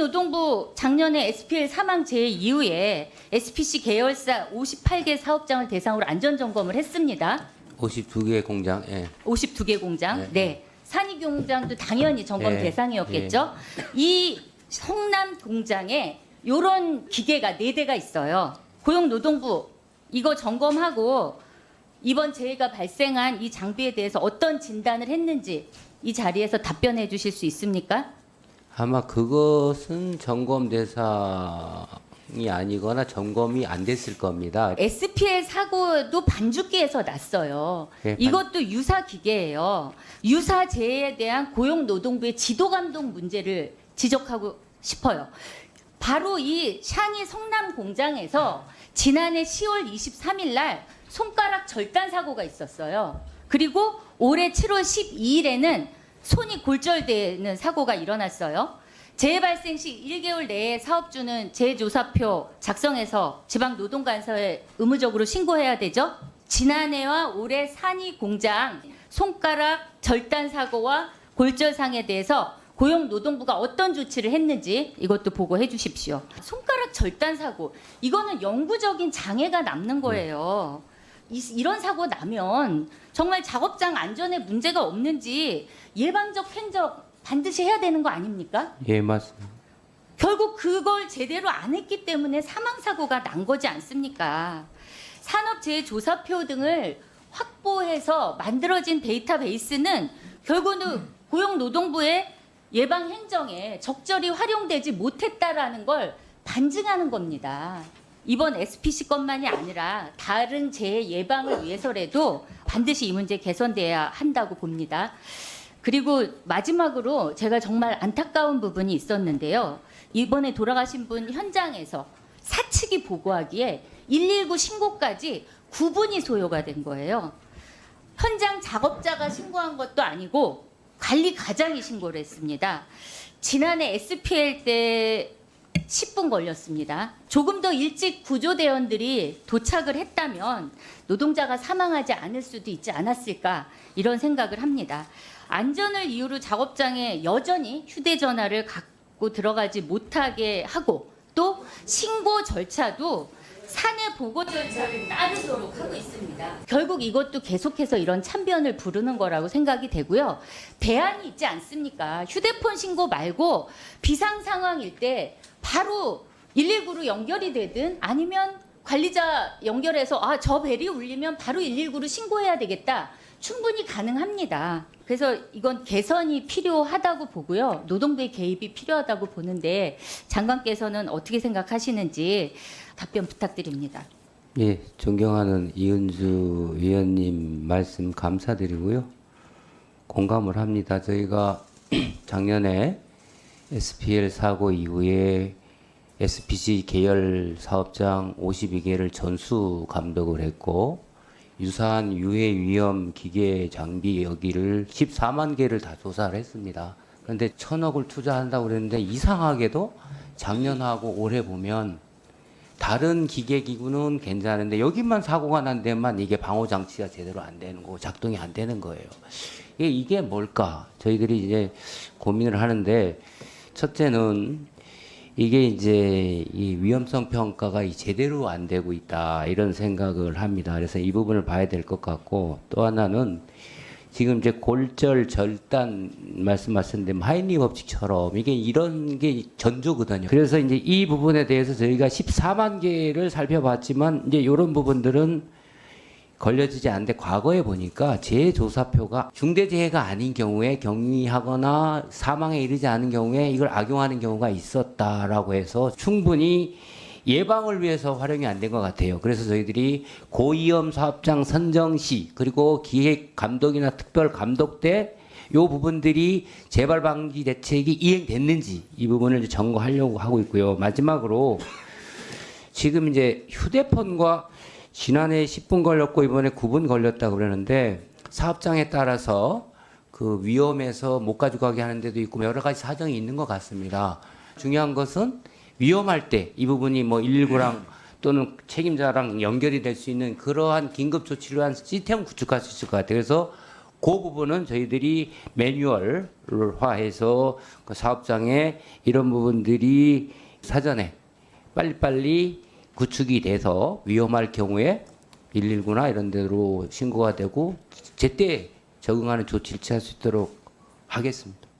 고용노동부 작년에 SPL 사망 재해 이후에 SPC 계열사 58개 사업장을 대상으로 안전점검을 했습니다. 52개 공장. 예. 52개 공장. 네. 네. 산이 공장도 당연히 점검 예. 대상이었겠죠. 이 성남 공장에 이런 기계가 4대가 있어요. 고용노동부 이거 점검하고 이번 재해가 발생한 이 장비에 대해서 어떤 진단을 했는지 이 자리에서 답변해 주실 수 있습니까? 아마 그것은 점검 대상이 아니거나 점검이 안 됐을 겁니다. SPL 사고도 반죽기에서 났어요. 예, 이것도 유사 기계예요. 유사 재해에 대한 고용노동부의 지도 감독 문제를 지적하고 싶어요. 바로 이 샤니 성남 공장에서 지난해 10월 23일 날 손가락 절단 사고가 있었어요. 그리고 올해 7월 12일에는 손이 골절되는 사고가 일어났어요. 재해 발생 시 1개월 내에 사업주는 재조사표 작성해서 지방노동감사에 의무적으로 신고해야 되죠. 지난해와 올해 산이 공장 손가락 절단 사고와 골절상에 대해서 고용노동부가 어떤 조치를 했는지 이것도 보고해 주십시오. 손가락 절단 사고 이거는 영구적인 장애가 남는 거예요. 이런 사고 나면 정말 작업장 안전에 문제가 없는지 예방적 행적 반드시 해야 되는 거 아닙니까? 예, 맞습니다. 결국 그걸 제대로 안 했기 때문에 사망사고가 난 거지 않습니까? 산업재해조사표 등을 확보해서 만들어진 데이터베이스는 결국은 고용노동부의 예방행정에 적절히 활용되지 못했다라는 걸 반증하는 겁니다. 이번 SPC 것만이 아니라 다른 재해 예방을 위해서라도 반드시 이 문제 개선돼야 한다고 봅니다. 그리고 마지막으로 제가 정말 안타까운 부분이 있었는데요. 이번에 돌아가신 분 현장에서 사측이 보고하기에 119 신고까지 9분이 소요가 된 거예요. 현장 작업자가 신고한 것도 아니고 관리 과장이 신고를 했습니다. 지난해 SPL 때 10분 걸렸습니다. 조금 더 일찍 구조대원들이 도착을 했다면 노동자가 사망하지 않을 수도 있지 않았을까 이런 생각을 합니다. 안전을 이유로 작업장에 여전히 휴대전화를 갖고 들어가지 못하게 하고 또 신고 절차도 사내 보고 절차를 따르도록 하고 있습니다. 결국 이것도 계속해서 이런 참변을 부르는 거라고 생각이 되고요. 대안이 있지 않습니까? 휴대폰 신고 말고 비상 상황일 때 바로 119로 연결이 되든 아니면 관리자 연결해서 저 벨이 울리면 바로 119로 신고해야 되겠다. 충분히 가능합니다. 그래서 이건 개선이 필요하다고 보고요. 노동부의 개입이 필요하다고 보는데 장관께서는 어떻게 생각하시는지 답변 부탁드립니다. 예, 존경하는 이은주 위원님 말씀 감사드리고요. 공감을 합니다. 저희가 작년에 SPL 사고 이후에 SPC 계열 사업장 52개를 전수 감독을 했고 유사한 유해 위험 기계 장비 여기를 14만 개를 다 조사를 했습니다. 그런데 1,000억을 투자한다고 그랬는데 이상하게도 작년하고 올해 보면 다른 기계 기구는 괜찮은데 여기만 사고가 난 데만 이게 방호 장치가 제대로 안 되는 거, 작동이 안 되는 거예요. 이게 뭘까? 저희들이 이제 고민을 하는데 첫째는 이게 이제 이 위험성 평가가 제대로 안 되고 있다 이런 생각을 합니다. 그래서 이 부분을 봐야 될 것 같고 또 하나는 지금 이제 골절 절단 말씀하셨는데 하인리 법칙처럼 이게 이런 게 전조거든요. 그래서 이제 이 부분에 대해서 저희가 14만 개를 살펴봤지만 이제 이런 부분들은 걸려지지 않는데 과거에 보니까 재조사표가 중대재해가 아닌 경우에 경위하거나 사망에 이르지 않은 경우에 이걸 악용하는 경우가 있었다라고 해서 충분히 예방을 위해서 활용이 안 된 것 같아요. 그래서 저희들이 고위험 사업장 선정 시 그리고 기획 감독이나 특별 감독 때 이 부분들이 재발 방지 대책이 이행됐는지 이 부분을 이제 점검하려고 하고 있고요. 마지막으로 지금 이제 휴대폰과 지난해 10분 걸렸고 이번에 9분 걸렸다고 그러는데 사업장에 따라서 그 위험해서 못 가져가게 하는 데도 있고 여러 가지 사정이 있는 것 같습니다. 중요한 것은 위험할 때 이 부분이 뭐 119랑 또는 책임자랑 연결이 될 수 있는 그러한 긴급 조치를 한 시스템 구축할 수 있을 것 같아요. 그래서 그 부분은 저희들이 매뉴얼화해서 그 사업장에 이런 부분들이 사전에 빨리빨리 구축이 돼서 위험할 경우에 119나 이런 데로 신고가 되고 제때 적응하는 조치를 취할 수 있도록 하겠습니다.